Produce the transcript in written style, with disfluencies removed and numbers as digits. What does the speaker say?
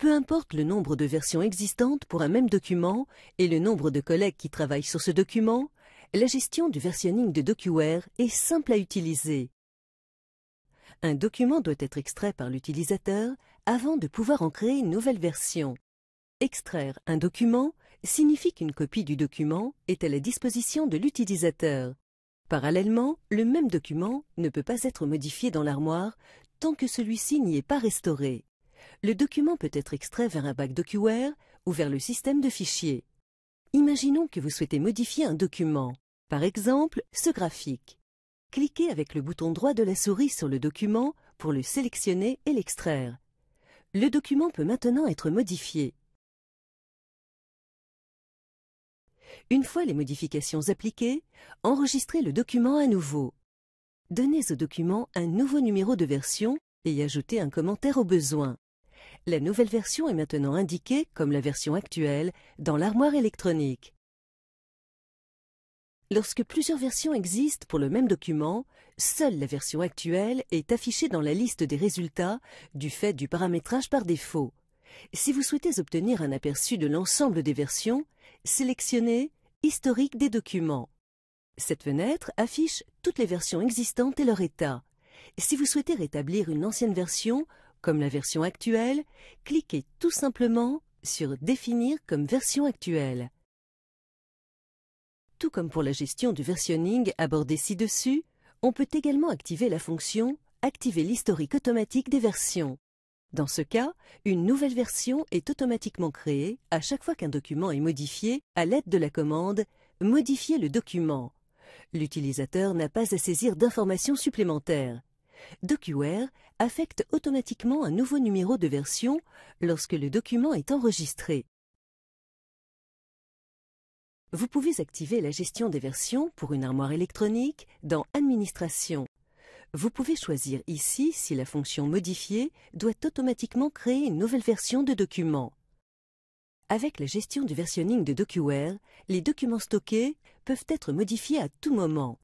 Peu importe le nombre de versions existantes pour un même document et le nombre de collègues qui travaillent sur ce document, la gestion du versionning de DocuWare est simple à utiliser. Un document doit être extrait par l'utilisateur avant de pouvoir en créer une nouvelle version. Extraire un document signifie qu'une copie du document est à la disposition de l'utilisateur. Parallèlement, le même document ne peut pas être modifié dans l'armoire tant que celui-ci n'y est pas restauré. Le document peut être extrait vers un bac DocuWare ou vers le système de fichiers. Imaginons que vous souhaitez modifier un document, par exemple ce graphique. Cliquez avec le bouton droit de la souris sur le document pour le sélectionner et l'extraire. Le document peut maintenant être modifié. Une fois les modifications appliquées, enregistrez le document à nouveau. Donnez au document un nouveau numéro de version et ajoutez un commentaire au besoin. La nouvelle version est maintenant indiquée comme la version actuelle dans l'armoire électronique. Lorsque plusieurs versions existent pour le même document, seule la version actuelle est affichée dans la liste des résultats du fait du paramétrage par défaut. Si vous souhaitez obtenir un aperçu de l'ensemble des versions, sélectionnez « Historique des documents ». Cette fenêtre affiche toutes les versions existantes et leur état. Si vous souhaitez rétablir une ancienne version, comme la version actuelle, cliquez tout simplement sur « Définir comme version actuelle ». Tout comme pour la gestion du versionning abordé ci-dessus, on peut également activer la fonction « Activer l'historique automatique des versions ». Dans ce cas, une nouvelle version est automatiquement créée à chaque fois qu'un document est modifié à l'aide de la commande « Modifier le document ». L'utilisateur n'a pas à saisir d'informations supplémentaires. DocuWare affecte automatiquement un nouveau numéro de version lorsque le document est enregistré. Vous pouvez activer la gestion des versions pour une armoire électronique dans Administration. Vous pouvez choisir ici si la fonction Modifier doit automatiquement créer une nouvelle version de document. Avec la gestion du versionning de DocuWare, les documents stockés peuvent être modifiés à tout moment.